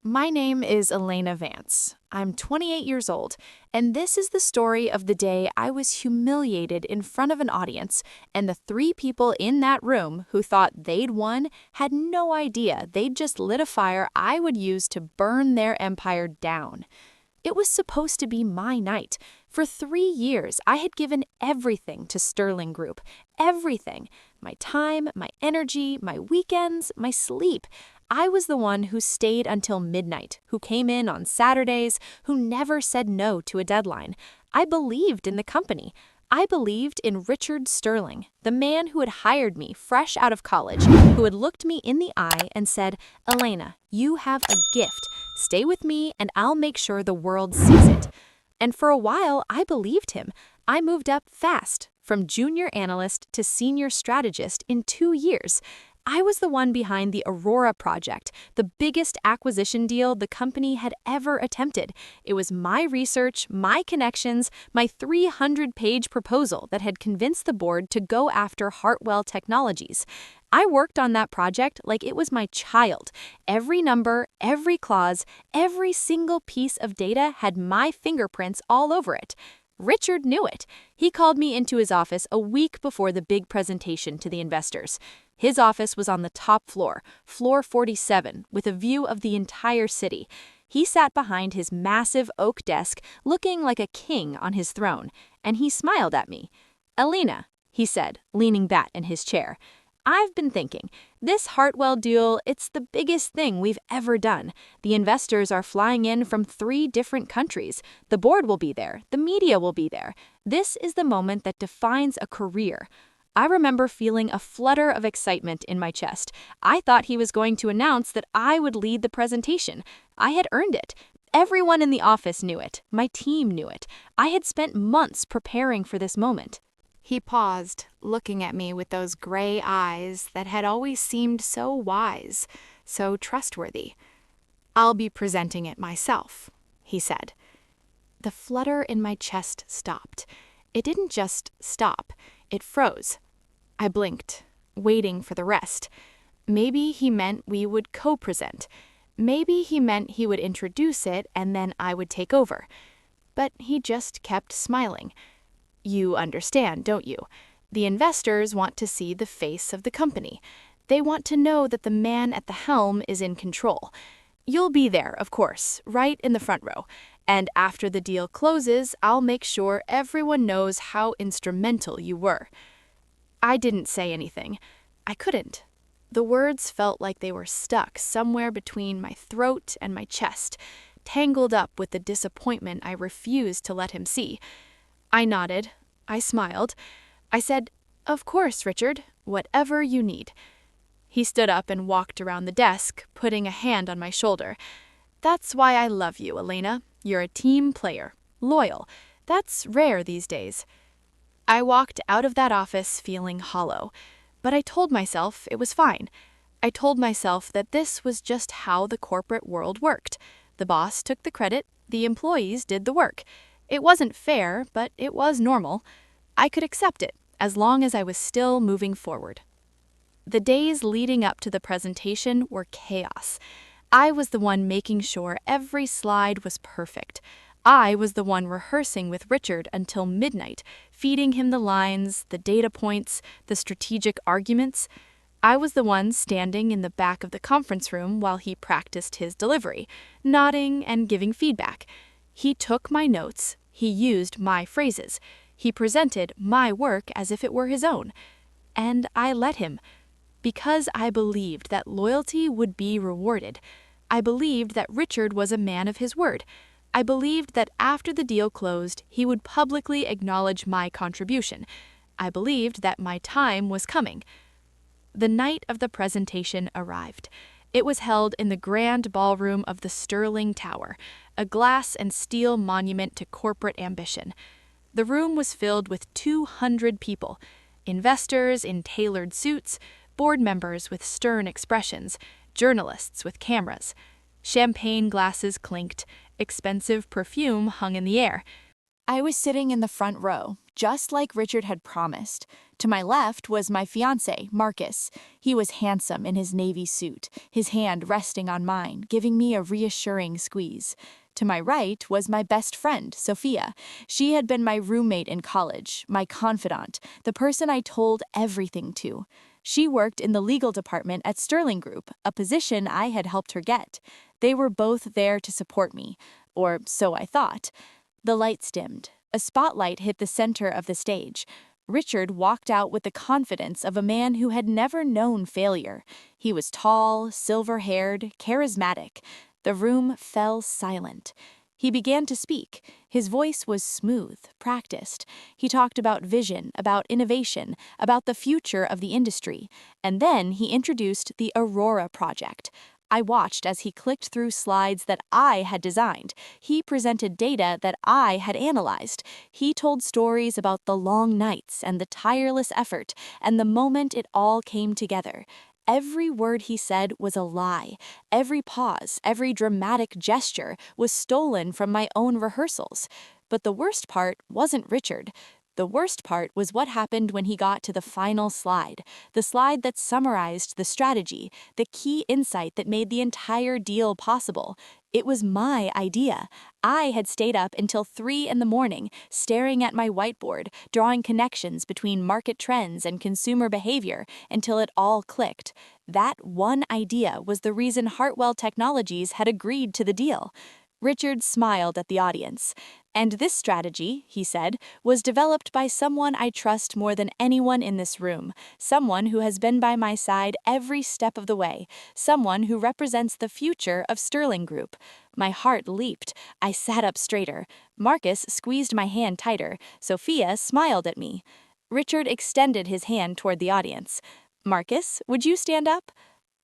My name is Elena Vance. I'm 28 years old, and this is the story of the day I was humiliated in front of an audience, and the three people in that room who thought they'd won had no idea they'd just lit a fire I would use to burn their empire down. It was supposed to be my night. For 3 years, I had given everything to Sterling Group. Everything. My time, my energy, my weekends, my sleep. I was the one who stayed until midnight, who came in on Saturdays, who never said no to a deadline. I believed in the company. I believed in Richard Sterling, the man who had hired me fresh out of college, who had looked me in the eye and said, "Elena, you have a gift. Stay with me and I'll make sure the world sees it." And for a while, I believed him. I moved up fast, from junior analyst to senior strategist in 2 years. I was the one behind the Aurora project, the biggest acquisition deal the company had ever attempted. It was my research, my connections, my 300-page proposal that had convinced the board to go after Hartwell Technologies. I worked on that project like it was my child. Every number, every clause, every single piece of data had my fingerprints all over it. Richard knew it. He called me into his office a week before the big presentation to the investors. His office was on the top floor, floor 47, with a view of the entire city. He sat behind his massive oak desk, looking like a king on his throne, and he smiled at me. "Elena," he said, leaning back in his chair, "I've been thinking, this Hartwell deal, it's the biggest thing we've ever done. The investors are flying in from 3 different countries. The board will be there. The media will be there. This is the moment that defines a career." I remember feeling a flutter of excitement in my chest. I thought he was going to announce that I would lead the presentation. I had earned it. Everyone in the office knew it. My team knew it. I had spent months preparing for this moment. He paused, looking at me with those gray eyes that had always seemed so wise, so trustworthy. "I'll be presenting it myself," he said. The flutter in my chest stopped. It didn't just stop, it froze. I blinked, waiting for the rest. Maybe he meant we would co-present. Maybe he meant he would introduce it and then I would take over. But he just kept smiling. "You understand, don't you? The investors want to see the face of the company. They want to know that the man at the helm is in control. You'll be there, of course, right in the front row. And after the deal closes, I'll make sure everyone knows how instrumental you were." I didn't say anything. I couldn't. The words felt like they were stuck somewhere between my throat and my chest, tangled up with the disappointment I refused to let him see. I nodded. I smiled. I said, "Of course, Richard, whatever you need." He stood up and walked around the desk, putting a hand on my shoulder. "That's why I love you, Elena. You're a team player. Loyal. That's rare these days." I walked out of that office feeling hollow, but I told myself it was fine. I told myself that this was just how the corporate world worked. The boss took the credit, the employees did the work. It wasn't fair, but it was normal. I could accept it, as long as I was still moving forward. The days leading up to the presentation were chaos. I was the one making sure every slide was perfect. I was the one rehearsing with Richard until midnight, feeding him the lines, the data points, the strategic arguments. I was the one standing in the back of the conference room while he practiced his delivery, nodding and giving feedback. He took my notes. He used my phrases. He presented my work as if it were his own. And I let him, because I believed that loyalty would be rewarded. I believed that Richard was a man of his word. I believed that after the deal closed, he would publicly acknowledge my contribution. I believed that my time was coming. The night of the presentation arrived. It was held in the grand ballroom of the Sterling Tower, a glass and steel monument to corporate ambition. The room was filled with 200 people, investors in tailored suits, board members with stern expressions, journalists with cameras. Champagne glasses clinked, expensive perfume hung in the air. I was sitting in the front row, just like Richard had promised. To my left was my fiancé, Marcus. He was handsome in his navy suit, his hand resting on mine, giving me a reassuring squeeze. To my right was my best friend, Sophia. She had been my roommate in college, my confidant, the person I told everything to. She worked in the legal department at Sterling Group, a position I had helped her get. They were both there to support me, or so I thought. The lights dimmed. A spotlight hit the center of the stage. Richard walked out with the confidence of a man who had never known failure. He was tall, silver-haired, charismatic. The room fell silent. He began to speak. His voice was smooth, practiced. He talked about vision, about innovation, about the future of the industry. And then he introduced the Aurora Project. I watched as he clicked through slides that I had designed. He presented data that I had analyzed. He told stories about the long nights and the tireless effort and the moment it all came together. Every word he said was a lie. Every pause, every dramatic gesture was stolen from my own rehearsals. But the worst part wasn't Richard. The worst part was what happened when he got to the final slide, the slide that summarized the strategy, the key insight that made the entire deal possible. It was my idea. I had stayed up until 3 in the morning, staring at my whiteboard, drawing connections between market trends and consumer behavior until it all clicked. That one idea was the reason Hartwell Technologies had agreed to the deal. Richard smiled at the audience. And this strategy, he said, was developed by someone I trust more than anyone in this room, someone who has been by my side every step of the way, someone who represents the future of Sterling Group. My heart leaped. I sat up straighter. Marcus squeezed my hand tighter. Sophia smiled at me. Richard extended his hand toward the audience. Marcus, would you stand up?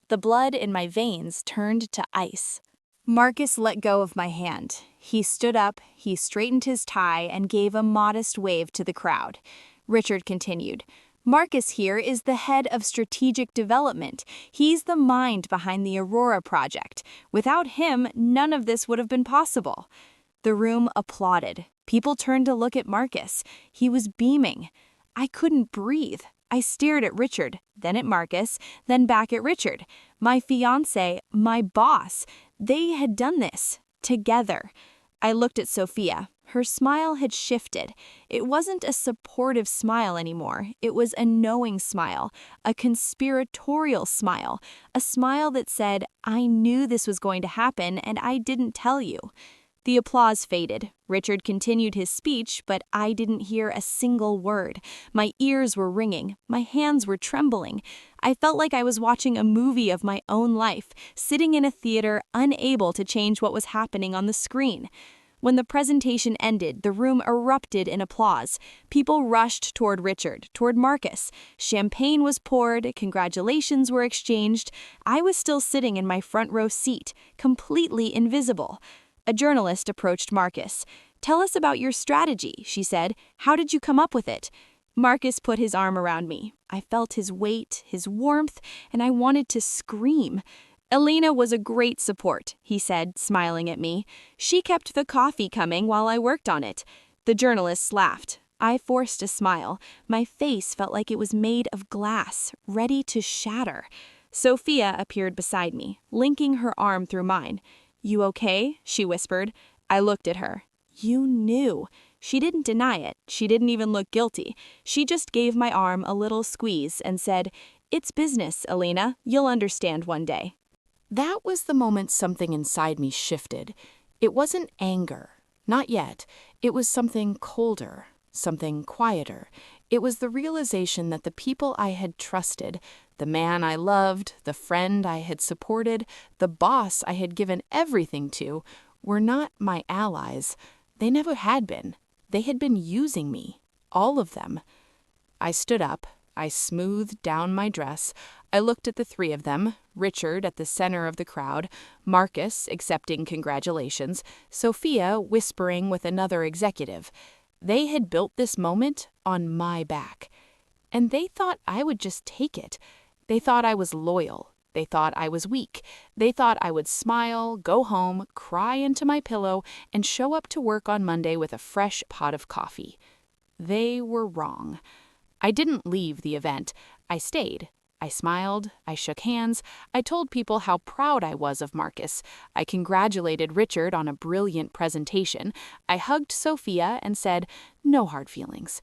The blood in my veins turned to ice. Marcus let go of my hand. He stood up, he straightened his tie, and gave a modest wave to the crowd. Richard continued, Marcus here is the head of strategic development. He's the mind behind the Aurora project. Without him, none of this would have been possible. The room applauded. People turned to look at Marcus. He was beaming. I couldn't breathe. I stared at Richard, then at Marcus, then back at Richard. My fiancé, my boss, they had done this, together. I looked at Sophia. Her smile had shifted. It wasn't a supportive smile anymore. It was a knowing smile, a conspiratorial smile, a smile that said, I knew this was going to happen and I didn't tell you. The applause faded. Richard continued his speech, but I didn't hear a single word. My ears were ringing. My hands were trembling. I felt like I was watching a movie of my own life, sitting in a theater, unable to change what was happening on the screen. When the presentation ended, the room erupted in applause. People rushed toward Richard, toward Marcus. Champagne was poured, congratulations were exchanged. I was still sitting in my front row seat, completely invisible. A journalist approached Marcus. Tell us about your strategy, she said. How did you come up with it? Marcus put his arm around me. I felt his weight, his warmth, and I wanted to scream. Elena was a great support, he said, smiling at me. She kept the coffee coming while I worked on it. The journalists laughed. I forced a smile. My face felt like it was made of glass, ready to shatter. Sophia appeared beside me, linking her arm through mine. You okay? She whispered. I looked at her. You knew. She didn't deny it. She didn't even look guilty. She just gave my arm a little squeeze and said, It's business, Elena. You'll understand one day. That was the moment something inside me shifted. It wasn't anger. Not yet. It was something colder, something quieter. It was the realization that the people I had trusted, the man I loved, the friend I had supported, the boss I had given everything to, were not my allies. They never had been. They had been using me. All of them. I stood up. I smoothed down my dress. I looked at the three of them, Richard at the center of the crowd, Marcus accepting congratulations, Sophia whispering with another executive. They had built this moment on my back. And they thought I would just take it. They thought I was loyal. They thought I was weak. They thought I would smile, go home, cry into my pillow, and show up to work on Monday with a fresh pot of coffee. They were wrong. I didn't leave the event. I stayed. I smiled, I shook hands, I told people how proud I was of Marcus. I congratulated Richard on a brilliant presentation. I hugged Sophia and said, "No hard feelings."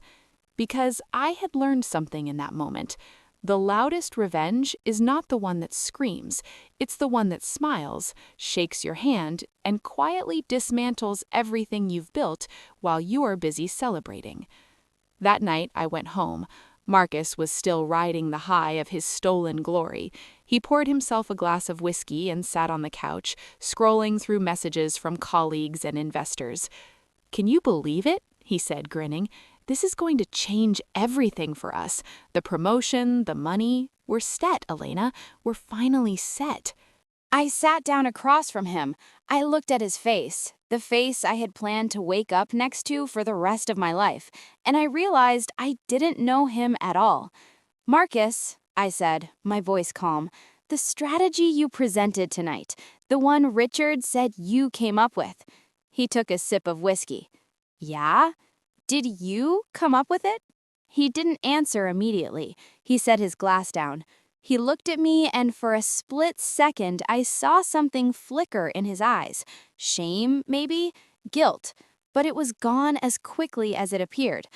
Because I had learned something in that moment. The loudest revenge is not the one that screams. It's the one that smiles, shakes your hand, and quietly dismantles everything you've built while you're busy celebrating. That night, I went home. Marcus was still riding the high of his stolen glory. He poured himself a glass of whiskey and sat on the couch, scrolling through messages from colleagues and investors. "Can you believe it?" he said, grinning. "This is going to change everything for us. The promotion, the money. We're set, Elena. We're finally set." I sat down across from him. I looked at his face, the face I had planned to wake up next to for the rest of my life, and I realized I didn't know him at all. "Marcus," I said, my voice calm, "the strategy you presented tonight, the one Richard said you came up with." He took a sip of whiskey. "Yeah? Did you come up with it?" He didn't answer immediately. He set his glass down. He looked at me, and for a split second, I saw something flicker in his eyes. Shame, maybe? Guilt. But it was gone as quickly as it appeared.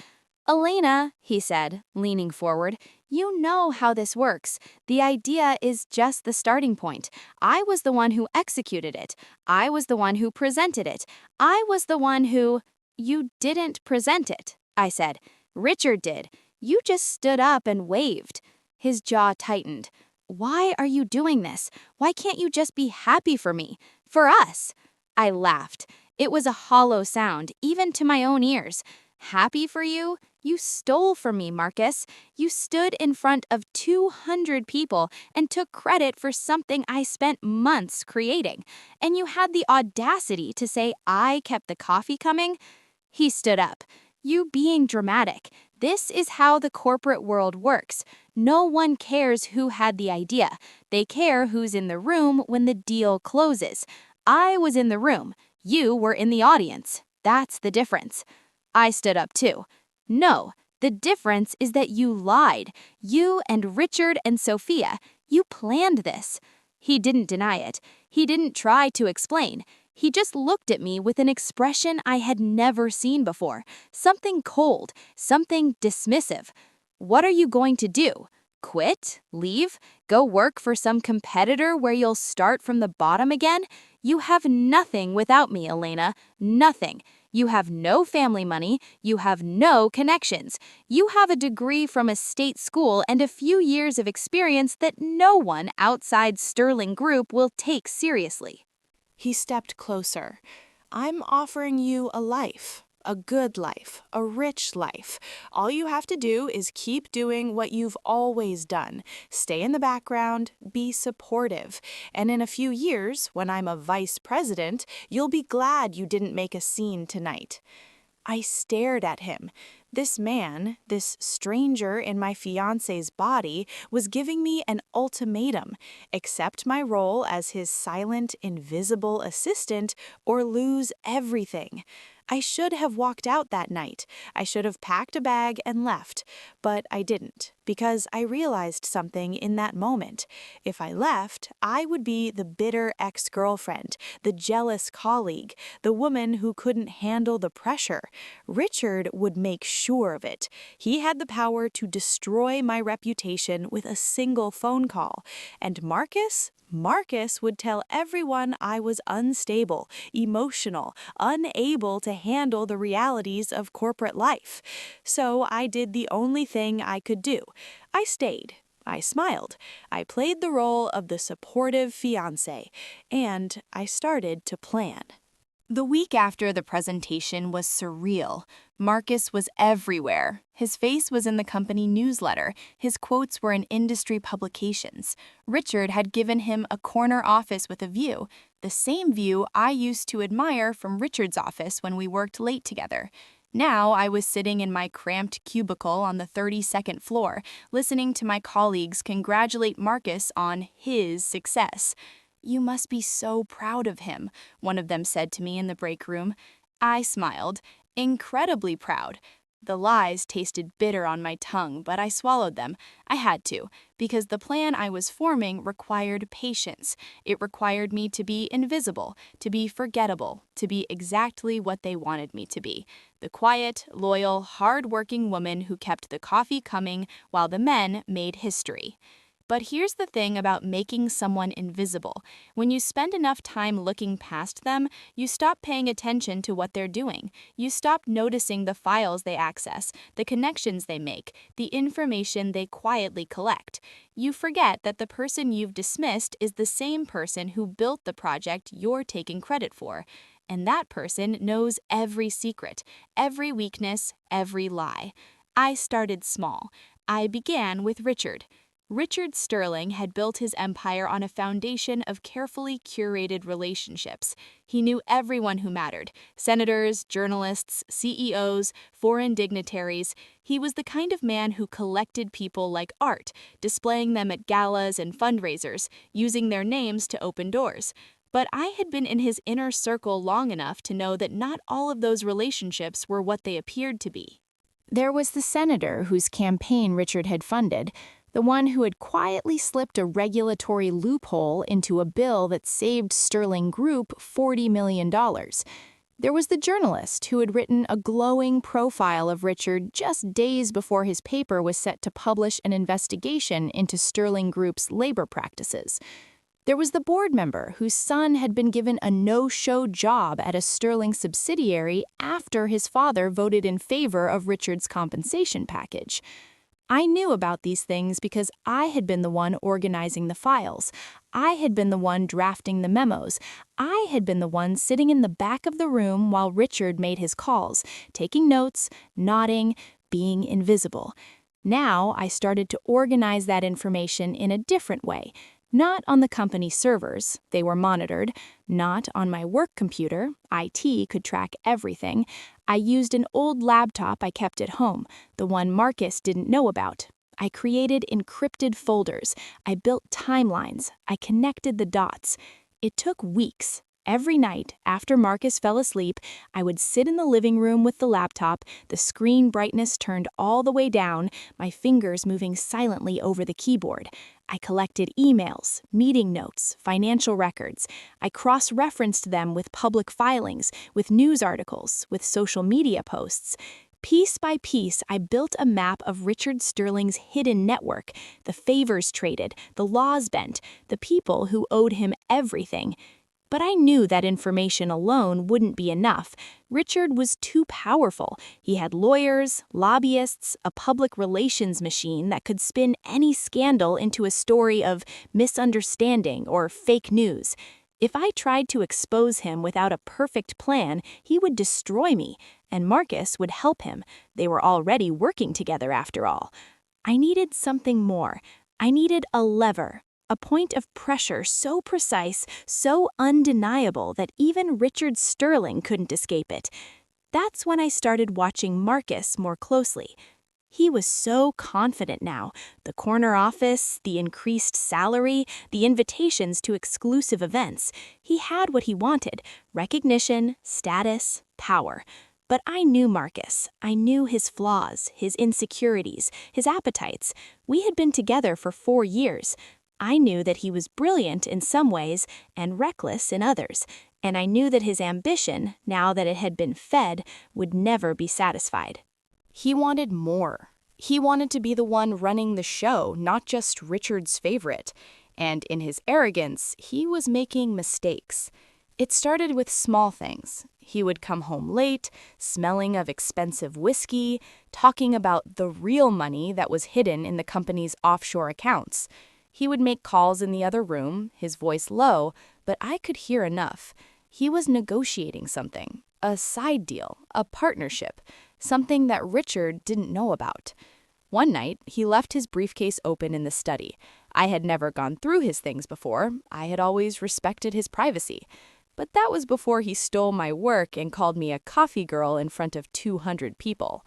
"Elena," he said, leaning forward, "you know how this works. The idea is just the starting point. I was the one who executed it. I was the one who presented it. I was the one who—" "You didn't present it," I said. "Richard did. You just stood up and waved." His jaw tightened. "Why are you doing this? Why can't you just be happy for me? For us?" I laughed. It was a hollow sound, even to my own ears. "Happy for you? You stole from me, Marcus. You stood in front of 200 people and took credit for something I spent months creating. And you had the audacity to say I kept the coffee coming?" He stood up. "You being dramatic. This is how the corporate world works. No one cares who had the idea. They care who's in the room when the deal closes. I was in the room. You were in the audience. That's the difference." I stood up too. "No, the difference is that you lied. You and Richard and Sophia. You planned this." He didn't deny it. He didn't try to explain. He just looked at me with an expression I had never seen before. Something cold, something dismissive. "What are you going to do? Quit? Leave? Go work for some competitor where you'll start from the bottom again? You have nothing without me, Elena. Nothing. You have no family money. You have no connections. You have a degree from a state school and a few years of experience that no one outside Sterling Group will take seriously." He stepped closer. "I'm offering you a life, a good life, a rich life. All you have to do is keep doing what you've always done. Stay in the background, be supportive. And in a few years, when I'm a vice president, you'll be glad you didn't make a scene tonight." I stared at him. This man, this stranger in my fiancé's body, was giving me an ultimatum: accept my role as his silent, invisible assistant or lose everything. I should have walked out that night. I should have packed a bag and left. But I didn't, because I realized something in that moment. If I left, I would be the bitter ex-girlfriend, the jealous colleague, the woman who couldn't handle the pressure. Richard would make sure of it. He had the power to destroy my reputation with a single phone call. And Marcus would tell everyone I was unstable, emotional, unable to handle the realities of corporate life. So I did the only thing I could do. I stayed. I smiled. I played the role of the supportive fiancé, and I started to plan. The week after the presentation was surreal. Marcus was everywhere. His face was in the company newsletter. His quotes were in industry publications. Richard had given him a corner office with a view, the same view I used to admire from Richard's office when we worked late together. Now I was sitting in my cramped cubicle on the 32nd floor, listening to my colleagues congratulate Marcus on his success. "You must be so proud of him," one of them said to me in the break room. I smiled. Incredibly proud. The lies tasted bitter on my tongue, but I swallowed them. I had to, because the plan I was forming required patience. It required me to be invisible, to be forgettable, to be exactly what they wanted me to be. The quiet, loyal, hard-working woman who kept the coffee coming while the men made history. But here's the thing about making someone invisible. When you spend enough time looking past them, you stop paying attention to what they're doing. You stop noticing the files they access, the connections they make, the information they quietly collect. You forget that the person you've dismissed is the same person who built the project you're taking credit for. And that person knows every secret, every weakness, every lie. I started small. I began with Richard. Richard Sterling had built his empire on a foundation of carefully curated relationships. He knew everyone who mattered: senators, journalists, CEOs, foreign dignitaries. He was the kind of man who collected people like art, displaying them at galas and fundraisers, using their names to open doors. But I had been in his inner circle long enough to know that not all of those relationships were what they appeared to be. There was the senator whose campaign Richard had funded, the one who had quietly slipped a regulatory loophole into a bill that saved Sterling Group $40 million. There was the journalist who had written a glowing profile of Richard just days before his paper was set to publish an investigation into Sterling Group's labor practices. There was the board member whose son had been given a no-show job at a Sterling subsidiary after his father voted in favor of Richard's compensation package. I knew about these things because I had been the one organizing the files. I had been the one drafting the memos. I had been the one sitting in the back of the room while Richard made his calls, taking notes, nodding, being invisible. Now I started to organize that information in a different way. Not on the company servers, they were monitored. Not on my work computer, IT could track everything. I used an old laptop I kept at home, the one Marcus didn't know about. I created encrypted folders. I built timelines. I connected the dots. It took weeks. Every night, after Marcus fell asleep, I would sit in the living room with the laptop, the screen brightness turned all the way down, my fingers moving silently over the keyboard. I collected emails, meeting notes, financial records. I cross-referenced them with public filings, with news articles, with social media posts. Piece by piece, I built a map of Richard Sterling's hidden network, the favors traded, the laws bent, the people who owed him everything. But I knew that information alone wouldn't be enough. Richard was too powerful. He had lawyers, lobbyists, a public relations machine that could spin any scandal into a story of misunderstanding or fake news. If I tried to expose him without a perfect plan, he would destroy me, and Marcus would help him. They were already working together after all. I needed something more. I needed a lever. A point of pressure so precise, so undeniable that even Richard Sterling couldn't escape it. That's when I started watching Marcus more closely. He was so confident now. The corner office, the increased salary, the invitations to exclusive events. He had what he wanted: recognition, status, power. But I knew Marcus. I knew his flaws, his insecurities, his appetites. We had been together for 4 years. I knew that he was brilliant in some ways and reckless in others, and I knew that his ambition, now that it had been fed, would never be satisfied. He wanted more. He wanted to be the one running the show, not just Richard's favorite. And in his arrogance, he was making mistakes. It started with small things. He would come home late, smelling of expensive whiskey, talking about the real money that was hidden in the company's offshore accounts. He would make calls in the other room, his voice low, but I could hear enough. He was negotiating something, a side deal, a partnership, something that Richard didn't know about. One night, he left his briefcase open in the study. I had never gone through his things before. I had always respected his privacy. But that was before he stole my work and called me a coffee girl in front of 200 people.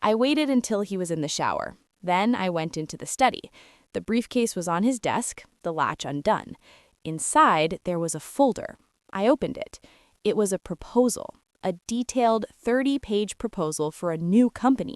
I waited until he was in the shower. Then I went into the study. The briefcase was on his desk, the latch undone. Inside, there was a folder. I opened it. It was a proposal, a detailed 30-page proposal for a new company.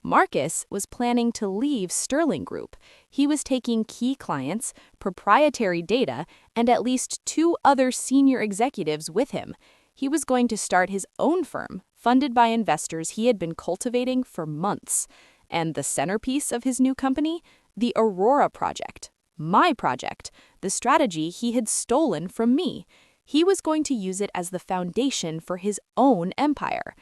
Marcus was planning to leave Sterling Group. He was taking key clients, proprietary data, and at least 2 other senior executives with him. He was going to start his own firm, funded by investors he had been cultivating for months. And the centerpiece of his new company? The Aurora Project. My project. The strategy he had stolen from me. He was going to use it as the foundation for his own empire.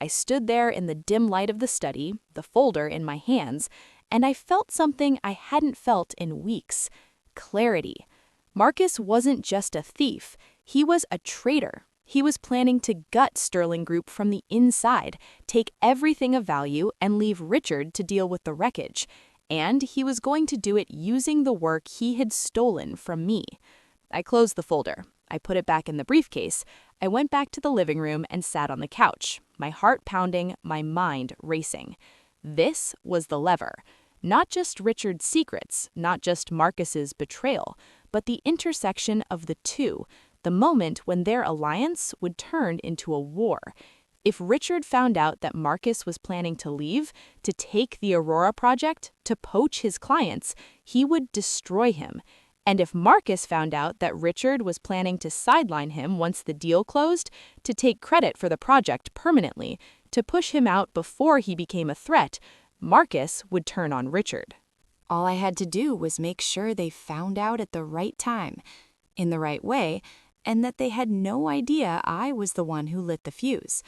I stood there in the dim light of the study, the folder in my hands, and I felt something I hadn't felt in weeks. Clarity. Marcus wasn't just a thief. He was a traitor. He was planning to gut Sterling Group from the inside, take everything of value, and leave Richard to deal with the wreckage. And he was going to do it using the work he had stolen from me. I closed the folder. I put it back in the briefcase. I went back to the living room and sat on the couch, my heart pounding, my mind racing. This was the lever. Not just Richard's secrets, not just Marcus's betrayal, but the intersection of the two, the moment when their alliance would turn into a war. If Richard found out that Marcus was planning to leave, to take the Aurora Project, to poach his clients, he would destroy him. And if Marcus found out that Richard was planning to sideline him once the deal closed, to take credit for the project permanently, to push him out before he became a threat, Marcus would turn on Richard. All I had to do was make sure they found out at the right time, in the right way, and that they had no idea I was the one who lit the fuse.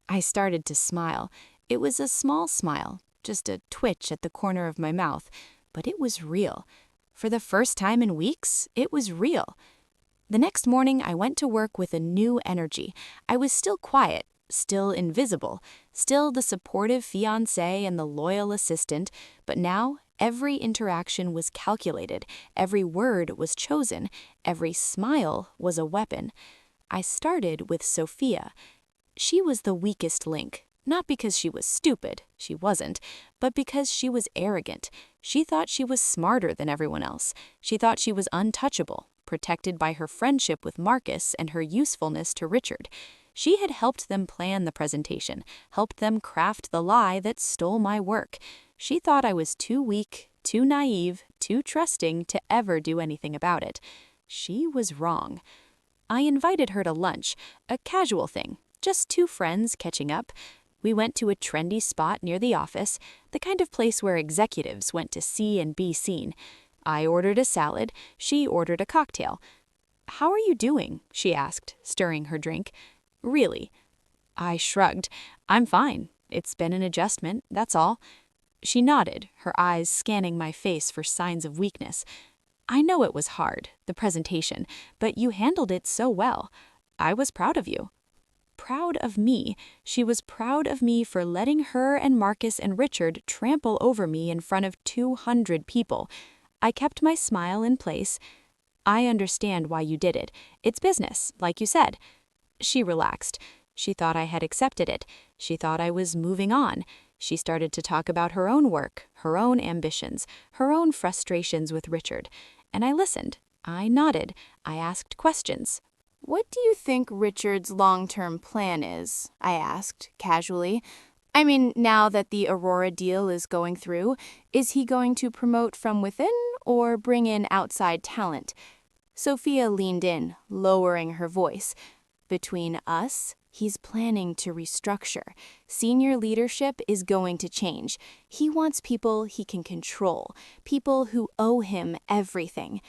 I started to smile. It was a small smile, just a twitch at the corner of my mouth, but it was real. For the first time in weeks, it was real. The next morning, I went to work with a new energy. I was still quiet, still invisible, still the supportive fiancé and the loyal assistant, but now every interaction was calculated, every word was chosen, every smile was a weapon. I started with Sophia. She was the weakest link. Not because she was stupid, she wasn't, but because she was arrogant. She thought she was smarter than everyone else. She thought she was untouchable, protected by her friendship with Marcus and her usefulness to Richard. She had helped them plan the presentation, helped them craft the lie that stole my work. She thought I was too weak, too naive, too trusting to ever do anything about it. She was wrong. I invited her to lunch, a casual thing, just 2 friends catching up. We went to a trendy spot near the office, the kind of place where executives went to see and be seen. I ordered a salad, she ordered a cocktail. "How are you doing?" she asked, stirring her drink. "Really?" I shrugged. "I'm fine. It's been an adjustment, that's all." She nodded, her eyes scanning my face for signs of weakness. "I know it was hard, the presentation, but you handled it so well. I was proud of you." Proud of me. She was proud of me for letting her and Marcus and Richard trample over me in front of 200 people. I kept my smile in place. "I understand why you did it. It's business, like you said." She relaxed. She thought I had accepted it. She thought I was moving on. She started to talk about her own work, her own ambitions, her own frustrations with Richard. And I listened. I nodded. I asked questions. "What do you think Richard's long-term plan is?" I asked, casually. "I mean, now that the Aurora deal is going through, is he going to promote from within or bring in outside talent?" Sophia leaned in, lowering her voice. "Between us, he's planning to restructure. Senior leadership is going to change. He wants people he can control, people who owe him everything."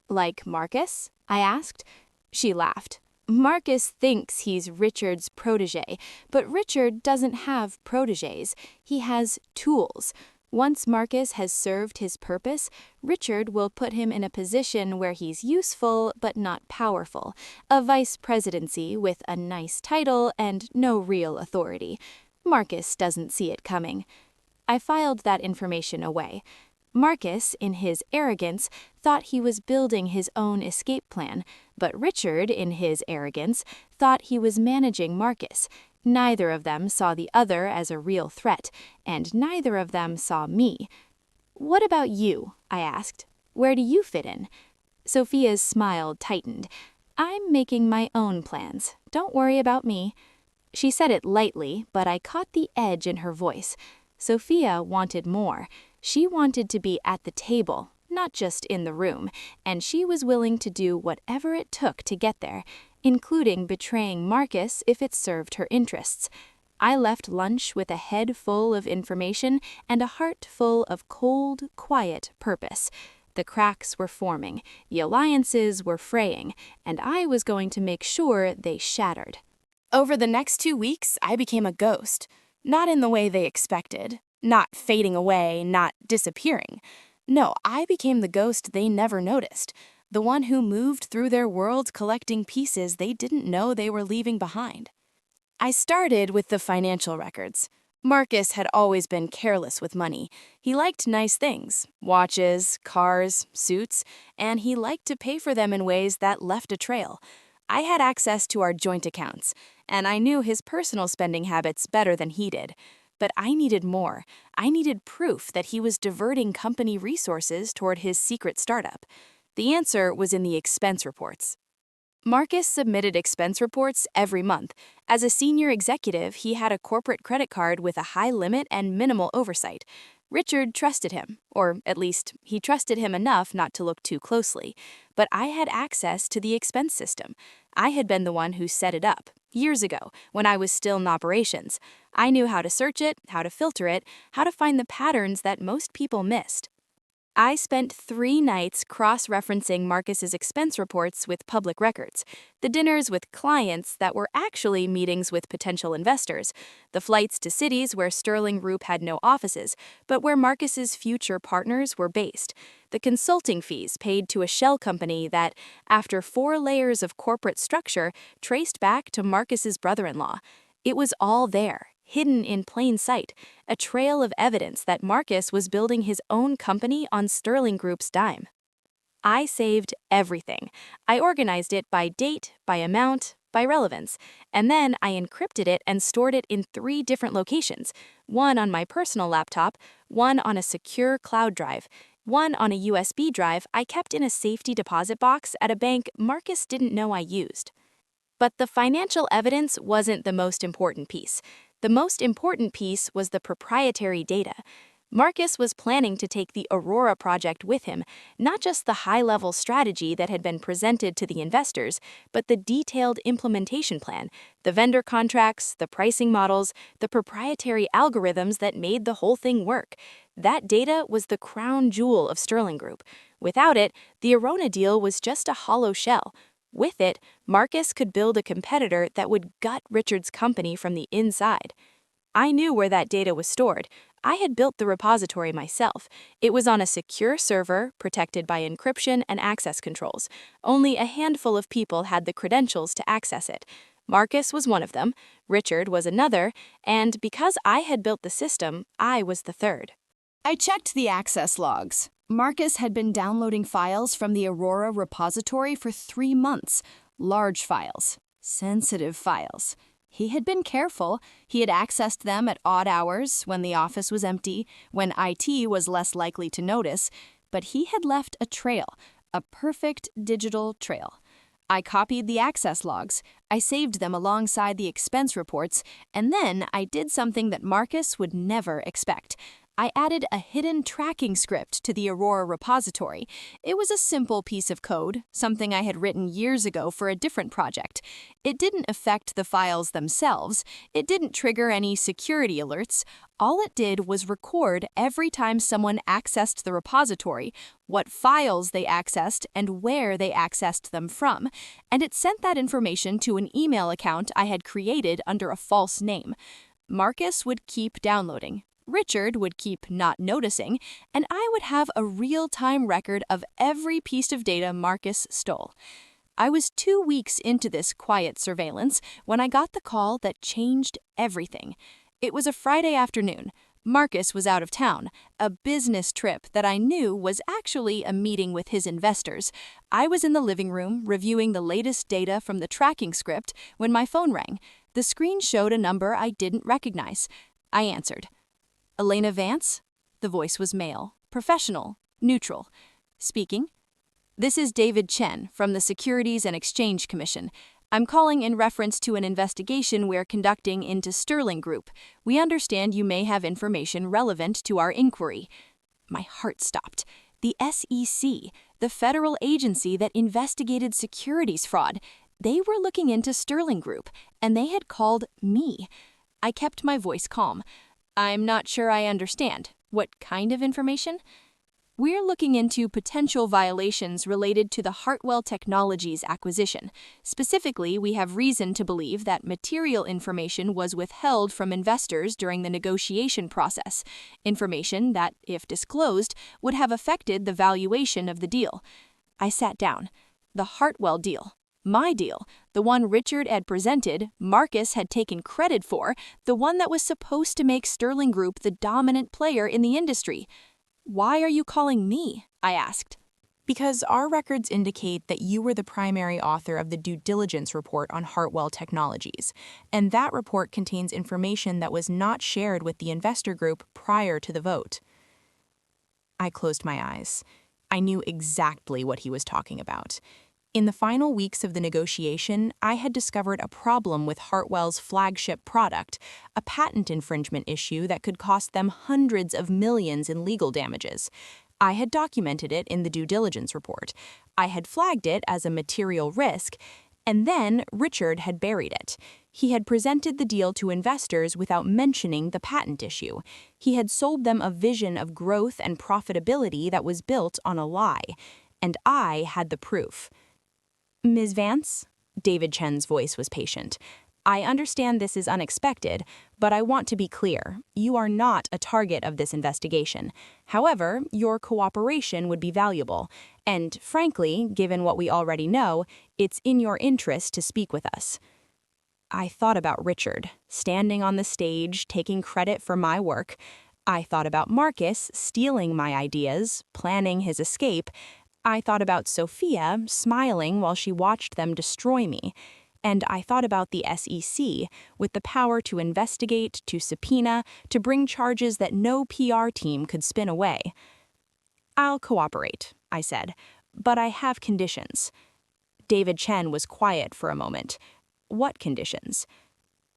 "Like Marcus?" I asked. She laughed. "Marcus thinks he's Richard's protege, but Richard doesn't have proteges. He has tools. Once Marcus has served his purpose, Richard will put him in a position where he's useful but not powerful, a vice presidency with a nice title and no real authority. Marcus doesn't see it coming." I filed that information away. Marcus, in his arrogance, thought he was building his own escape plan, but Richard, in his arrogance, thought he was managing Marcus. Neither of them saw the other as a real threat, and neither of them saw me. "What about you?" I asked. "Where do you fit in?" Sophia's smile tightened. "I'm making my own plans. Don't worry about me." She said it lightly, but I caught the edge in her voice. Sophia wanted more. She wanted to be at the table, not just in the room, and she was willing to do whatever it took to get there, including betraying Marcus if it served her interests. I left lunch with a head full of information and a heart full of cold, quiet purpose. The cracks were forming, the alliances were fraying, and I was going to make sure they shattered. Over the next 2 weeks, I became a ghost. Not in the way they expected. Not fading away, not disappearing. No, I became the ghost they never noticed. The one who moved through their world collecting pieces they didn't know they were leaving behind. I started with the financial records. Marcus had always been careless with money. He liked nice things, watches, cars, suits, and he liked to pay for them in ways that left a trail. I had access to our joint accounts, and I knew his personal spending habits better than he did. But I needed more. I needed proof that he was diverting company resources toward his secret startup. The answer was in the expense reports. Marcus submitted expense reports every month. As a senior executive, he had a corporate credit card with a high limit and minimal oversight. Richard trusted him, or at least he trusted him enough not to look too closely. But I had access to the expense system. I had been the one who set it up, years ago, when I was still in operations. I knew how to search it, how to filter it, how to find the patterns that most people missed. I spent 3 nights cross-referencing Marcus's expense reports with public records, the dinners with clients that were actually meetings with potential investors, the flights to cities where Sterling Group had no offices, but where Marcus's future partners were based, the consulting fees paid to a shell company that, after 4 layers of corporate structure, traced back to Marcus's brother-in-law. It was all there, hidden in plain sight, a trail of evidence that Marcus was building his own company on Sterling Group's dime. I saved everything. I organized it by date, by amount, by relevance, and then I encrypted it and stored it in 3 different locations, one on my personal laptop, one on a secure cloud drive, one on a USB drive I kept in a safety deposit box at a bank Marcus didn't know I used. But the financial evidence wasn't the most important piece. The most important piece was the proprietary data. Marcus was planning to take the Aurora project with him, not just the high-level strategy that had been presented to the investors, but the detailed implementation plan, the vendor contracts, the pricing models, the proprietary algorithms that made the whole thing work. That data was the crown jewel of Sterling Group. Without it, the Aurora deal was just a hollow shell. With it, Marcus could build a competitor that would gut Richard's company from the inside. I knew where that data was stored. I had built the repository myself. It was on a secure server, protected by encryption and access controls. Only a handful of people had the credentials to access it. Marcus was one of them, Richard was another, and because I had built the system, I was the third. I checked the access logs. Marcus had been downloading files from the Aurora repository for 3 months. Large files. Sensitive files. He had been careful. He had accessed them at odd hours, when the office was empty, when IT was less likely to notice, but he had left a trail, a perfect digital trail. I copied the access logs, I saved them alongside the expense reports, and then I did something that Marcus would never expect. I added a hidden tracking script to the Aurora repository. It was a simple piece of code, something I had written years ago for a different project. It didn't affect the files themselves. It didn't trigger any security alerts. All it did was record every time someone accessed the repository, what files they accessed and where they accessed them from, and it sent that information to an email account I had created under a false name. Marcus would keep downloading. Richard would keep not noticing, and I would have a real-time record of every piece of data Marcus stole. I was 2 weeks into this quiet surveillance when I got the call that changed everything. It was a Friday afternoon. Marcus was out of town, a business trip that I knew was actually a meeting with his investors. I was in the living room reviewing the latest data from the tracking script when my phone rang. The screen showed a number I didn't recognize. I answered. Elena Vance? The voice was male, professional, neutral. Speaking. This is David Chen from the Securities and Exchange Commission. I'm calling in reference to an investigation we're conducting into Sterling Group. We understand you may have information relevant to our inquiry. My heart stopped. The SEC, the federal agency that investigated securities fraud, they were looking into Sterling Group, and they had called me. I kept my voice calm. I'm not sure I understand. What kind of information? We're looking into potential violations related to the Hartwell Technologies acquisition. Specifically, we have reason to believe that material information was withheld from investors during the negotiation process, information that, if disclosed, would have affected the valuation of the deal. I sat down. The Hartwell deal. My deal, the one Richard had presented, Marcus had taken credit for, the one that was supposed to make Sterling Group the dominant player in the industry. Why are you calling me? I asked. Because our records indicate that you were the primary author of the due diligence report on Hartwell Technologies, and that report contains information that was not shared with the investor group prior to the vote. I closed my eyes. I knew exactly what he was talking about. In the final weeks of the negotiation, I had discovered a problem with Hartwell's flagship product, a patent infringement issue that could cost them hundreds of millions in legal damages. I had documented it in the due diligence report. I had flagged it as a material risk, and then Richard had buried it. He had presented the deal to investors without mentioning the patent issue. He had sold them a vision of growth and profitability that was built on a lie, and I had the proof. Ms. Vance? David Chen's voice was patient. I understand this is unexpected, but I want to be clear. You are not a target of this investigation. However, your cooperation would be valuable, and frankly, given what we already know, it's in your interest to speak with us. I thought about Richard, standing on the stage, taking credit for my work. I thought about Marcus stealing my ideas, planning his escape. I thought about Sophia smiling while she watched them destroy me. And I thought about the SEC with the power to investigate, to subpoena, to bring charges that no PR team could spin away. I'll cooperate, I said, but I have conditions. David Chen was quiet for a moment. What conditions?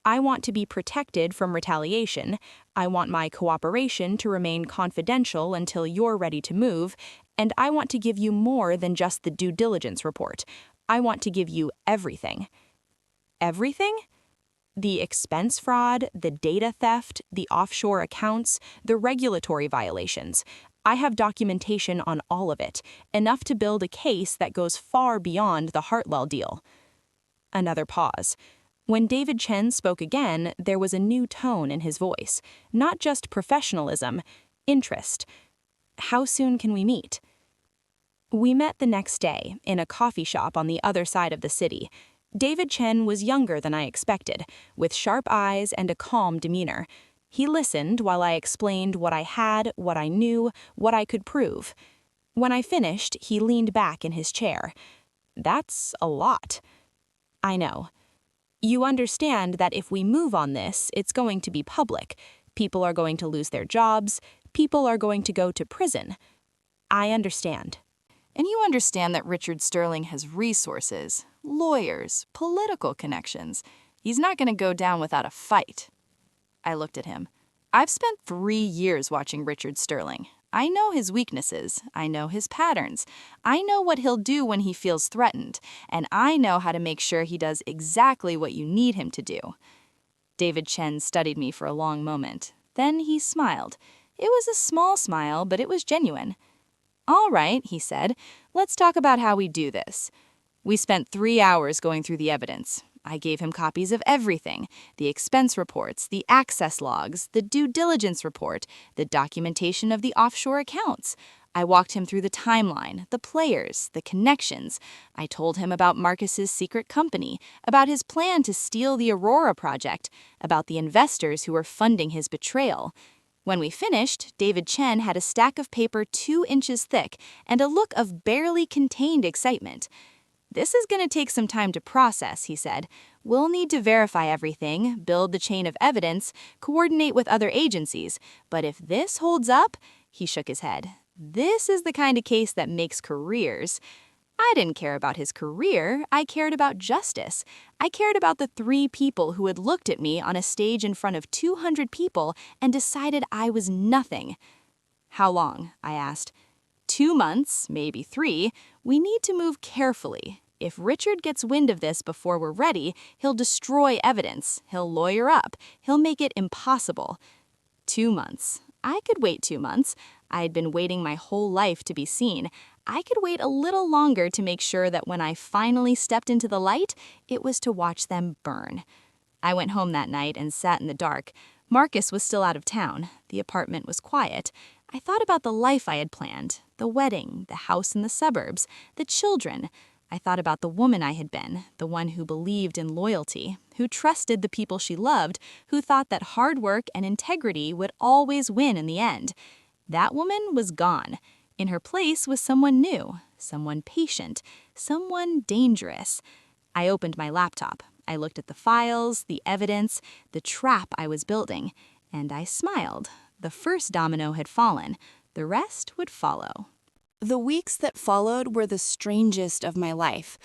I want to be protected from retaliation. I want my cooperation to remain confidential until you're ready to move, and I want to give you more than just the due diligence report. I want to give you everything. Everything? The expense fraud, the data theft, the offshore accounts, the regulatory violations. I have documentation on all of it, enough to build a case that goes far beyond the Hartwell deal. Another pause. When David Chen spoke again, there was a new tone in his voice, not just professionalism, interest. How soon can we meet? We met the next day in a coffee shop on the other side of the city. David Chen was younger than I expected, with sharp eyes and a calm demeanor. He listened while I explained what I had, what I knew, what I could prove. When I finished, he leaned back in his chair. That's a lot. I know. You understand that if we move on this, it's going to be public. People are going to lose their jobs. People are going to go to prison. I understand. And you understand that Richard Sterling has resources, lawyers, political connections. He's not going to go down without a fight. I looked at him. I've spent 3 years watching Richard Sterling. I know his weaknesses. I know his patterns. I know what he'll do when he feels threatened, and I know how to make sure he does exactly what you need him to do. David Chen studied me for a long moment. Then he smiled. It was a small smile, but it was genuine. All right, he said, let's talk about how we do this. We spent 3 hours going through the evidence. I gave him copies of everything, the expense reports, the access logs, the due diligence report, the documentation of the offshore accounts. I walked him through the timeline, the players, the connections. I told him about Marcus's secret company, about his plan to steal the Aurora project, about the investors who were funding his betrayal. When we finished, David Chen had a stack of paper 2 inches thick and a look of barely contained excitement. This is going to take some time to process, he said. We'll need to verify everything, build the chain of evidence, coordinate with other agencies. But if this holds up, he shook his head. This is the kind of case that makes careers. I didn't care about his career, I cared about justice. I cared about the 3 people who had looked at me on a stage in front of 200 people and decided I was nothing. How long? I asked. 2 months, maybe 3. We need to move carefully. If Richard gets wind of this before we're ready, he'll destroy evidence, he'll lawyer up, he'll make it impossible. 2 months. I could wait 2 months. I'd been waiting my whole life to be seen. I could wait a little longer to make sure that when I finally stepped into the light, it was to watch them burn. I went home that night and sat in the dark. Marcus was still out of town. The apartment was quiet. I thought about the life I had planned, the wedding, the house in the suburbs, the children. I thought about the woman I had been, the one who believed in loyalty, who trusted the people she loved, who thought that hard work and integrity would always win in the end. That woman was gone. In her place was someone new, someone patient, someone dangerous. I opened my laptop. I looked at the files, the evidence, the trap I was building, and I smiled. The first domino had fallen. The rest would follow. The weeks that followed were the strangest of my life.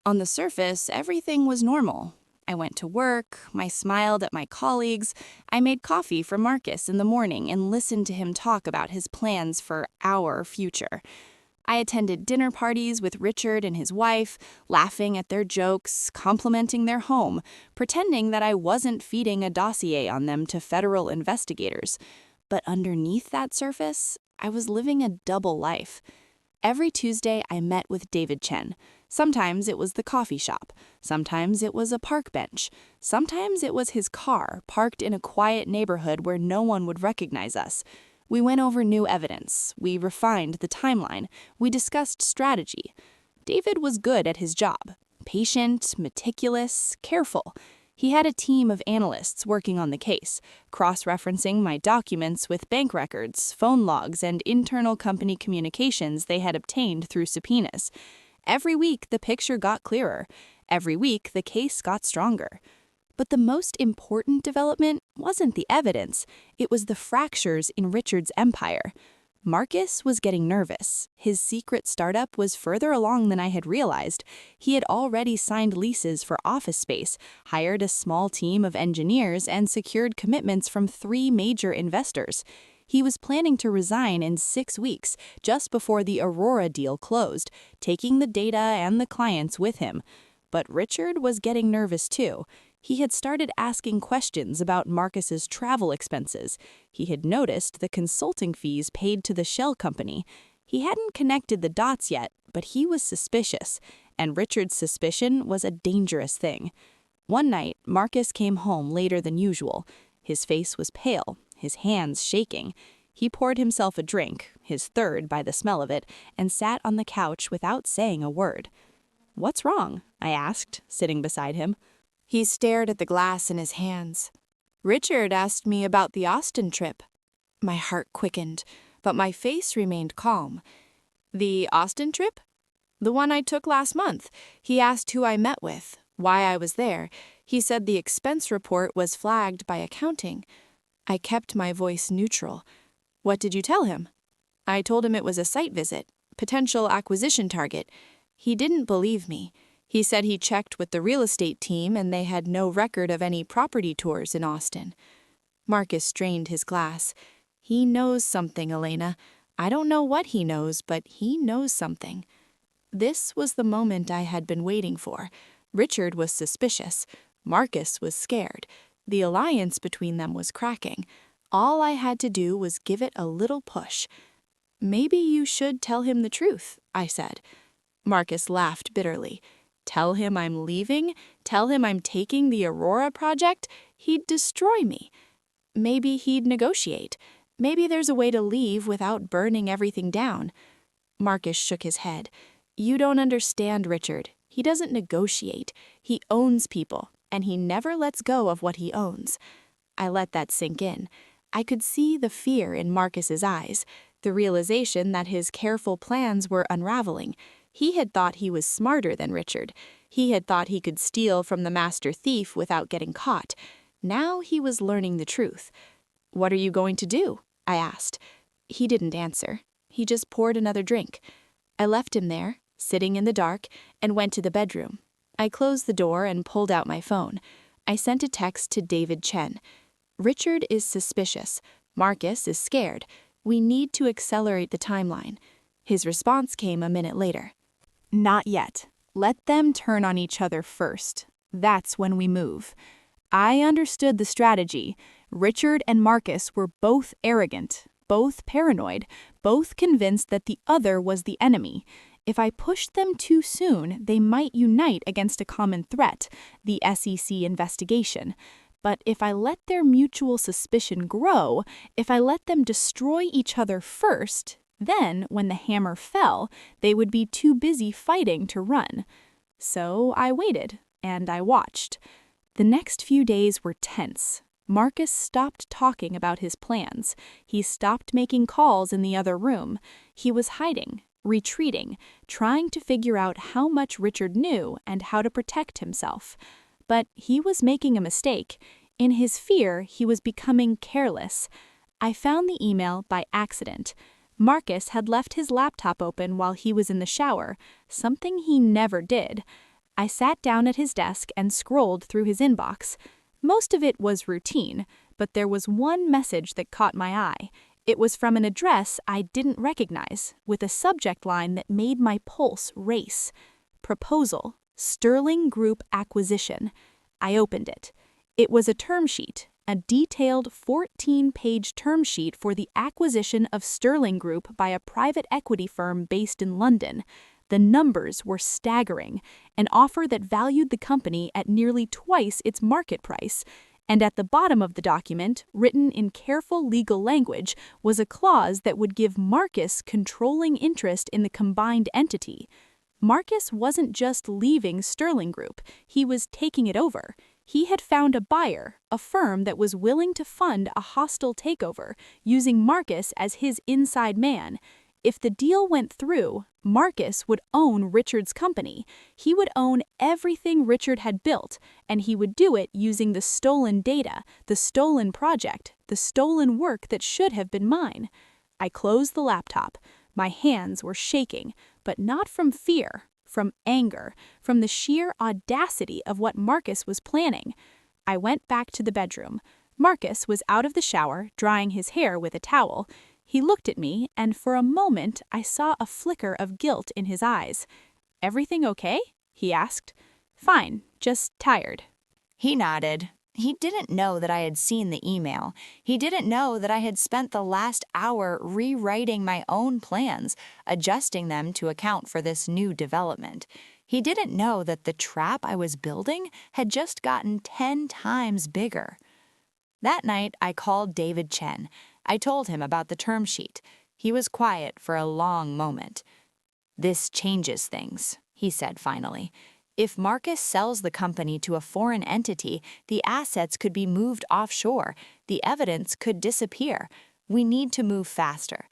On the surface, everything was normal. I went to work, I smiled at my colleagues, I made coffee for Marcus in the morning and listened to him talk about his plans for our future. I attended dinner parties with Richard and his wife, laughing at their jokes, complimenting their home, pretending that I wasn't feeding a dossier on them to federal investigators. But underneath that surface, I was living a double life. Every Tuesday, I met with David Chen. Sometimes it was the coffee shop. Sometimes it was a park bench. Sometimes it was his car, parked in a quiet neighborhood where no one would recognize us. We went over new evidence. We refined the timeline. We discussed strategy. David was good at his job. Patient, meticulous, careful. He had a team of analysts working on the case, cross-referencing my documents with bank records, phone logs, and internal company communications they had obtained through subpoenas. Every week, the picture got clearer. Every week, the case got stronger. But the most important development wasn't the evidence. It was the fractures in Richard's empire. Marcus was getting nervous. His secret startup was further along than I had realized. He had already signed leases for office space, hired a small team of engineers, and secured commitments from 3 major investors. He was planning to resign in 6 weeks, just before the Aurora deal closed, taking the data and the clients with him. But Richard was getting nervous too. He had started asking questions about Marcus's travel expenses. He had noticed the consulting fees paid to the shell company. He hadn't connected the dots yet, but he was suspicious, and Richard's suspicion was a dangerous thing. One night, Marcus came home later than usual. His face was pale, his hands shaking. He poured himself a drink, his third by the smell of it, and sat on the couch without saying a word. "What's wrong?" I asked, sitting beside him. He stared at the glass in his hands. "Richard asked me about the Austin trip." My heart quickened, but my face remained calm. "The Austin trip?" "The one I took last month. He asked who I met with, why I was there. He said the expense report was flagged by accounting." I kept my voice neutral. "What did you tell him?" "I told him it was a site visit, potential acquisition target. He didn't believe me. He said he checked with the real estate team and they had no record of any property tours in Austin." Marcus drained his glass. "He knows something, Elena. I don't know what he knows, but he knows something." This was the moment I had been waiting for. Richard was suspicious. Marcus was scared. The alliance between them was cracking. All I had to do was give it a little push. "Maybe you should tell him the truth," I said. Marcus laughed bitterly. "Tell him I'm leaving? Tell him I'm taking the Aurora project? He'd destroy me." "Maybe he'd negotiate. Maybe there's a way to leave without burning everything down." Marcus shook his head. "You don't understand, Richard. He doesn't negotiate. He owns people, and he never lets go of what he owns." I let that sink in. I could see the fear in Marcus's eyes, the realization that his careful plans were unraveling. He had thought he was smarter than Richard. He had thought he could steal from the master thief without getting caught. Now he was learning the truth. "What are you going to do?" I asked. He didn't answer. He just poured another drink. I left him there, sitting in the dark, and went to the bedroom. I closed the door and pulled out my phone. I sent a text to David Chen. Richard is suspicious. Marcus is scared. We need to accelerate the timeline. His response came a minute later. Not yet. Let them turn on each other first. That's when we move. I understood the strategy. Richard and Marcus were both arrogant, both paranoid, both convinced that the other was the enemy. If I pushed them too soon, they might unite against a common threat, the SEC investigation. But if I let their mutual suspicion grow, if I let them destroy each other first, then, when the hammer fell, they would be too busy fighting to run. So I waited, and I watched. The next few days were tense. Marcus stopped talking about his plans. He stopped making calls in the other room. He was hiding, retreating, trying to figure out how much Richard knew and how to protect himself. But he was making a mistake. In his fear, he was becoming careless. I found the email by accident. Marcus had left his laptop open while he was in the shower, something he never did. I sat down at his desk and scrolled through his inbox. Most of it was routine, but there was one message that caught my eye. It was from an address I didn't recognize, with a subject line that made my pulse race. Proposal, Sterling Group Acquisition. I opened it. It was a term sheet, a detailed 14-page term sheet for the acquisition of Sterling Group by a private equity firm based in London. The numbers were staggering, an offer that valued the company at nearly twice its market price. And at the bottom of the document, written in careful legal language, was a clause that would give Marcus controlling interest in the combined entity. Marcus wasn't just leaving Sterling Group, he was taking it over. He had found a buyer, a firm that was willing to fund a hostile takeover, using Marcus as his inside man. If the deal went through, Marcus would own Richard's company. He would own everything Richard had built, and he would do it using the stolen data, the stolen project, the stolen work that should have been mine. I closed the laptop. My hands were shaking, but not from fear, from anger, from the sheer audacity of what Marcus was planning. I went back to the bedroom. Marcus was out of the shower, drying his hair with a towel. He looked at me, and for a moment I saw a flicker of guilt in his eyes. "Everything okay?" he asked. "Fine, just tired." He nodded. He didn't know that I had seen the email. He didn't know that I had spent the last hour rewriting my own plans, adjusting them to account for this new development. He didn't know that the trap I was building had just gotten 10 times bigger. That night, I called David Chen. I told him about the term sheet. He was quiet for a long moment. "This changes things," he said finally. "If Marcus sells the company to a foreign entity, the assets could be moved offshore. The evidence could disappear. We need to move faster."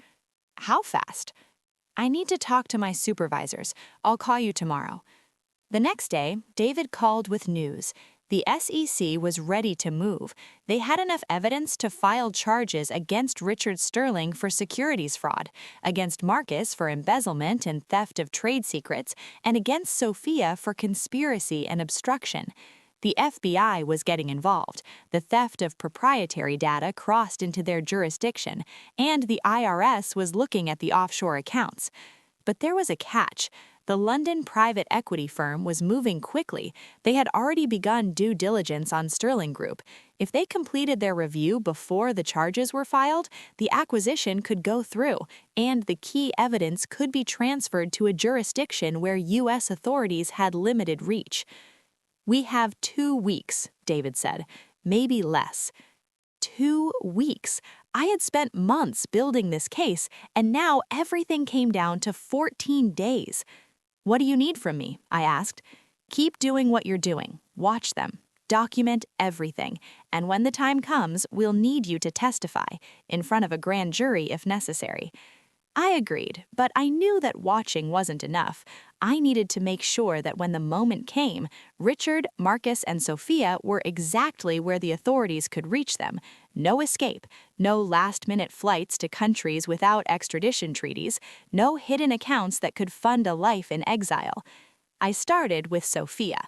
"How fast?" "I need to talk to my supervisors. I'll call you tomorrow." The next day, David called with news. The SEC was ready to move. They had enough evidence to file charges against Richard Sterling for securities fraud, against Marcus for embezzlement and theft of trade secrets, and against Sophia for conspiracy and obstruction. The FBI was getting involved. The theft of proprietary data crossed into their jurisdiction, and the IRS was looking at the offshore accounts. But there was a catch. The London private equity firm was moving quickly. They had already begun due diligence on Sterling Group. If they completed their review before the charges were filed, the acquisition could go through, and the key evidence could be transferred to a jurisdiction where U.S. authorities had limited reach. "We have 2 weeks," David said, "maybe less." 2 weeks. I had spent months building this case, and now everything came down to 14 days. "What do you need from me?" I asked. "Keep doing what you're doing. Watch them. Document everything. And when the time comes, we'll need you to testify, in front of a grand jury if necessary." I agreed, but I knew that watching wasn't enough. I needed to make sure that when the moment came, Richard, Marcus, and Sophia were exactly where the authorities could reach them. No escape, no last-minute flights to countries without extradition treaties, no hidden accounts that could fund a life in exile. I started with Sophia.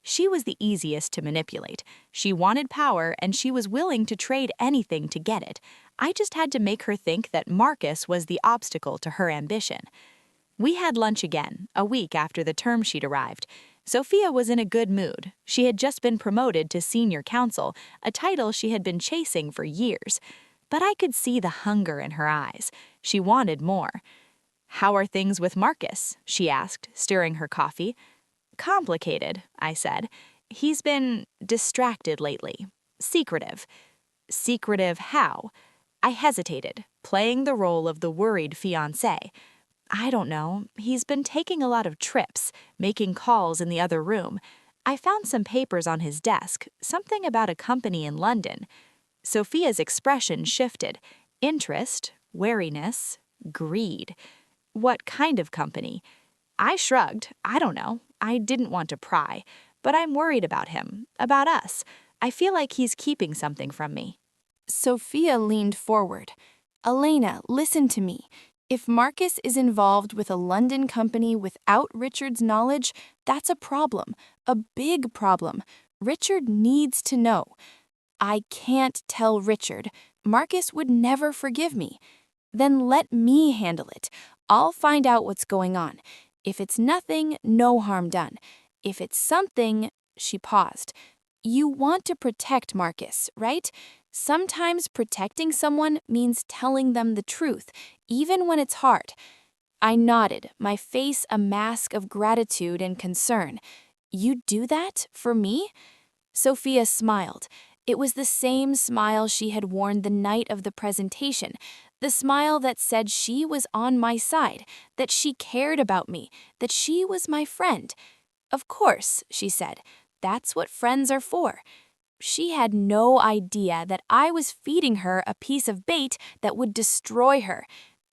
She was the easiest to manipulate. She wanted power, and she was willing to trade anything to get it. I just had to make her think that Marcus was the obstacle to her ambition. We had lunch again, a week after the term sheet arrived. Sophia was in a good mood. She had just been promoted to senior counsel, a title she had been chasing for years. But I could see the hunger in her eyes. She wanted more. "How are things with Marcus?" she asked, stirring her coffee. "Complicated," I said. "He's been distracted lately. Secretive." "Secretive how?" I hesitated, playing the role of the worried fiancé. "I don't know. He's been taking a lot of trips, making calls in the other room. I found some papers on his desk, something about a company in London." Sophia's expression shifted. Interest, wariness, greed. "What kind of company?" I shrugged. "I don't know. I didn't want to pry. But I'm worried about him, about us. I feel like he's keeping something from me." Sophia leaned forward. "Elena, listen to me. If Marcus is involved with a London company without Richard's knowledge, that's a problem, a big problem. Richard needs to know. I can't tell Richard. Marcus would never forgive me. Then let me handle it. I'll find out what's going on. If it's nothing, no harm done. If it's something," she paused. "You want to protect Marcus, right? Sometimes protecting someone means telling them the truth, even when it's hard." I nodded, my face a mask of gratitude and concern. "You do that for me?" Sophia smiled. It was the same smile she had worn the night of the presentation, the smile that said she was on my side, that she cared about me, that she was my friend. "Of course," she said. "That's what friends are for." She had no idea that I was feeding her a piece of bait that would destroy her.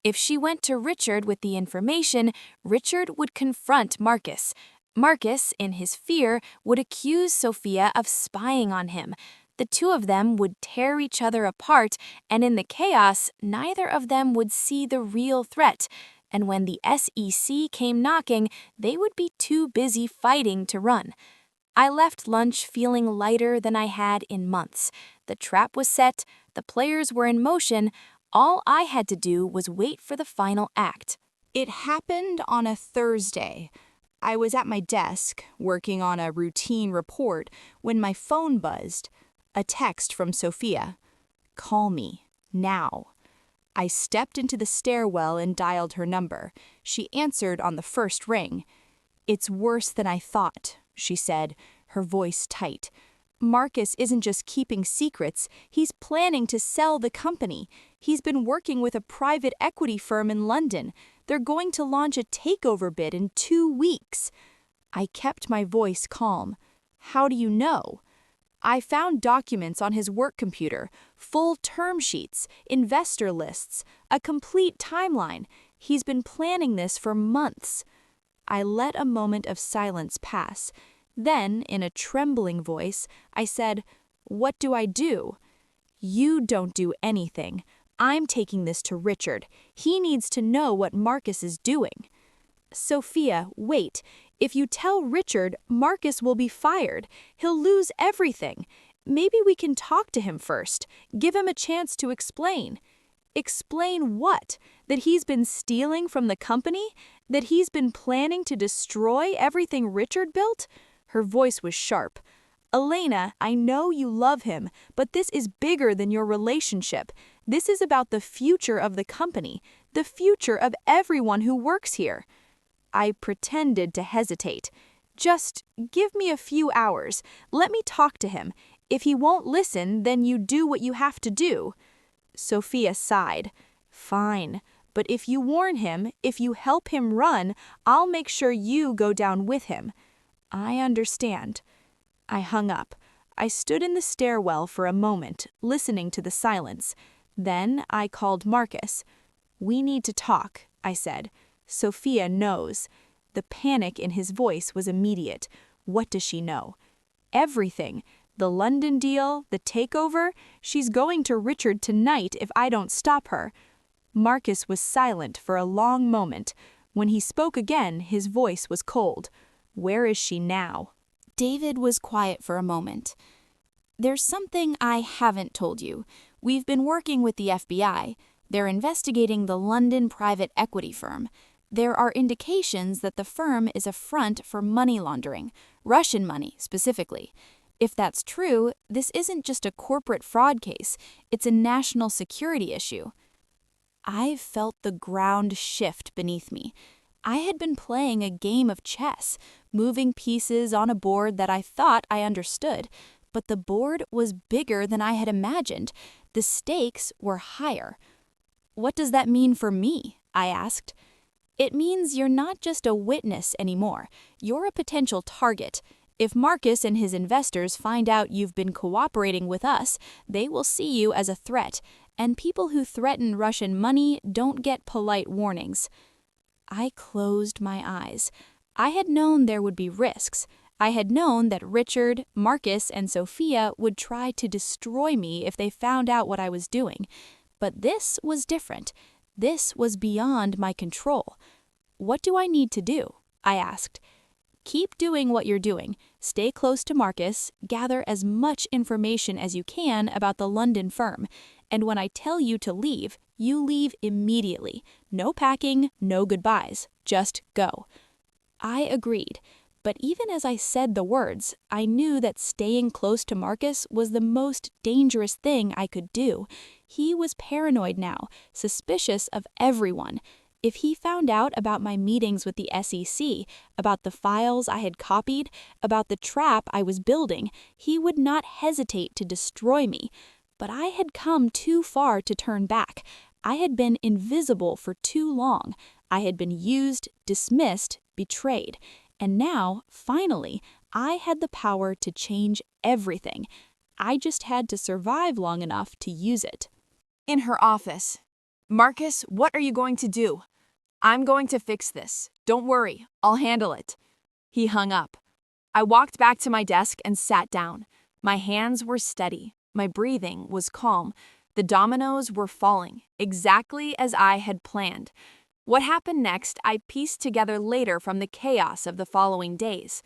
If she went to Richard with the information, Richard would confront Marcus. Marcus, in his fear, would accuse Sophia of spying on him. The two of them would tear each other apart, and in the chaos, neither of them would see the real threat. And when the SEC came knocking, they would be too busy fighting to run. I left lunch feeling lighter than I had in months. The trap was set, the players were in motion. All I had to do was wait for the final act. It happened on a Thursday. I was at my desk, working on a routine report, when my phone buzzed. A text from Sophia. "Call me, now." I stepped into the stairwell and dialed her number. She answered on the first ring. "It's worse than I thought," she said, her voice tight. "Marcus isn't just keeping secrets, he's planning to sell the company. He's been working with a private equity firm in London. They're going to launch a takeover bid in 2 weeks." I kept my voice calm. "How do you know?" "I found documents on his work computer, full term sheets, investor lists, a complete timeline. He's been planning this for months." I let a moment of silence pass. Then, in a trembling voice, I said, "What do I do?" "You don't do anything. I'm taking this to Richard. He needs to know what Marcus is doing." "Sophia, wait. If you tell Richard, Marcus will be fired. He'll lose everything. Maybe we can talk to him first. Give him a chance to explain." "Explain what? That he's been stealing from the company? That he's been planning to destroy everything Richard built?" Her voice was sharp. "Elena, I know you love him, but this is bigger than your relationship. This is about the future of the company, the future of everyone who works here." I pretended to hesitate. "Just give me a few hours. Let me talk to him. If he won't listen, then you do what you have to do." Sophia sighed. "Fine. But if you warn him, if you help him run, I'll make sure you go down with him." "I understand." I hung up. I stood in the stairwell for a moment, listening to the silence. Then I called Marcus. "We need to talk," I said. "Sophia knows." The panic in his voice was immediate. What does she know? Everything. The London deal, the takeover. She's going to Richard tonight if I don't stop her. Marcus was silent for a long moment. When he spoke again, his voice was cold. "Where is she now?" David was quiet for a moment. "There's something I haven't told you. We've been working with the FBI. They're investigating the London private equity firm. There are indications that the firm is a front for money laundering, Russian money specifically. If that's true, this isn't just a corporate fraud case, it's a national security issue." I felt the ground shift beneath me. I had been playing a game of chess, moving pieces on a board that I thought I understood, but the board was bigger than I had imagined. The stakes were higher. "What does that mean for me?" I asked. "It means you're not just a witness anymore. You're a potential target. If Marcus and his investors find out you've been cooperating with us, they will see you as a threat, and people who threaten Russian money don't get polite warnings." I closed my eyes. I had known there would be risks. I had known that Richard, Marcus, and Sophia would try to destroy me if they found out what I was doing. But this was different. This was beyond my control. "What do I need to do?" I asked. "Keep doing what you're doing. Stay close to Marcus, gather as much information as you can about the London firm, and when I tell you to leave, you leave immediately. No packing, no goodbyes. Just go." I agreed, but even as I said the words, I knew that staying close to Marcus was the most dangerous thing I could do. He was paranoid now, suspicious of everyone. If he found out about my meetings with the SEC, about the files I had copied, about the trap I was building, he would not hesitate to destroy me. But I had come too far to turn back. I had been invisible for too long. I had been used, dismissed, betrayed. And now, finally, I had the power to change everything. I just had to survive long enough to use it. In her office. "Marcus, what are you going to do?" "I'm going to fix this. Don't worry, I'll handle it." He hung up. I walked back to my desk and sat down. My hands were steady. My breathing was calm. The dominoes were falling, exactly as I had planned. What happened next, I pieced together later from the chaos of the following days.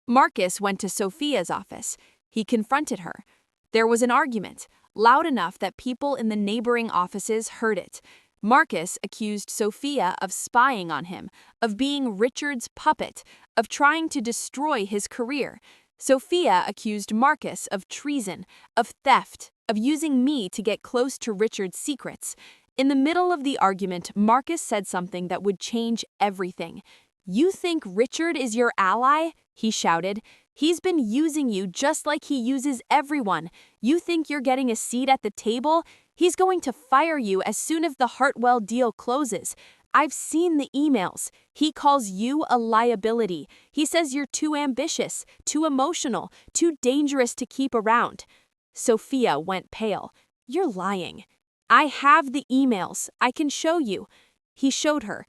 Marcus went to Sophia's office. He confronted her. There was an argument, loud enough that people in the neighboring offices heard it. Marcus accused Sophia of spying on him, of being Richard's puppet, of trying to destroy his career. Sophia accused Marcus of treason, of theft, of using me to get close to Richard's secrets. In the middle of the argument, Marcus said something that would change everything. "You think Richard is your ally?" he shouted. "He's been using you just like he uses everyone. You think you're getting a seat at the table? He's going to fire you as soon as the Hartwell deal closes. I've seen the emails. He calls you a liability. He says you're too ambitious, too emotional, too dangerous to keep around." Sophia went pale. "You're lying." "I have the emails. I can show you." He showed her.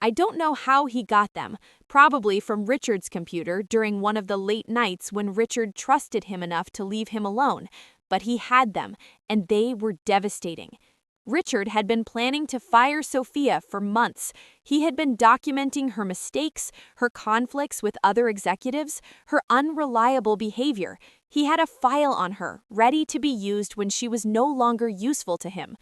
I don't know how he got them, probably from Richard's computer during one of the late nights when Richard trusted him enough to leave him alone, but he had them, and they were devastating. Richard had been planning to fire Sophia for months. He had been documenting her mistakes, her conflicts with other executives, her unreliable behavior. He had a file on her, ready to be used when she was no longer useful to him.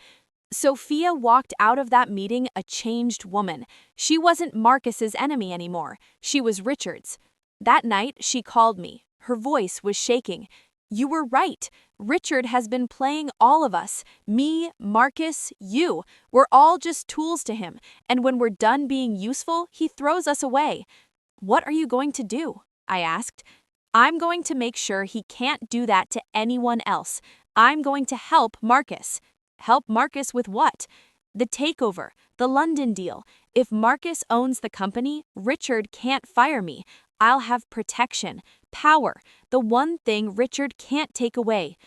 Sophia walked out of that meeting a changed woman. She wasn't Marcus's enemy anymore. She was Richard's. That night, she called me. Her voice was shaking. "You were right. Richard has been playing all of us. Me, Marcus, you. We're all just tools to him. And when we're done being useful, he throws us away." "What are you going to do?" I asked. "I'm going to make sure he can't do that to anyone else. I'm going to help Marcus." "Help Marcus with what?" "The takeover, the London deal. If Marcus owns the company, Richard can't fire me. I'll have protection, power, the one thing Richard can't take away."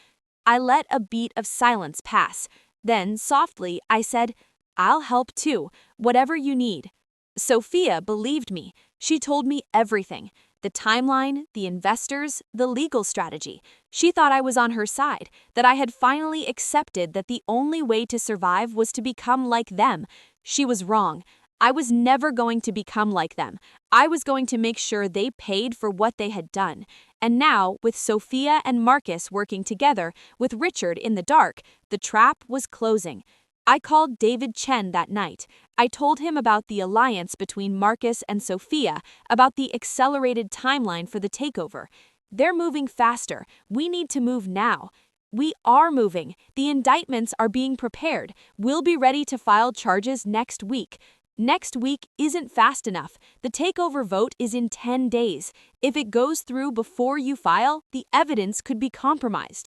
I let a beat of silence pass. Then, softly, I said, I'll help too, whatever you need. Sophia believed me. She told me everything. The timeline, the investors, the legal strategy. She thought I was on her side, that I had finally accepted that the only way to survive was to become like them. She was wrong. I was never going to become like them. I was going to make sure they paid for what they had done. And now, with Sophia and Marcus working together, with Richard in the dark, the trap was closing. I called David Chen that night. I told him about the alliance between Marcus and Sophia, about the accelerated timeline for the takeover. They're moving faster. We need to move now. We are moving. The indictments are being prepared. We'll be ready to file charges next week. Next week isn't fast enough. The takeover vote is in 10 days. If it goes through before you file, the evidence could be compromised.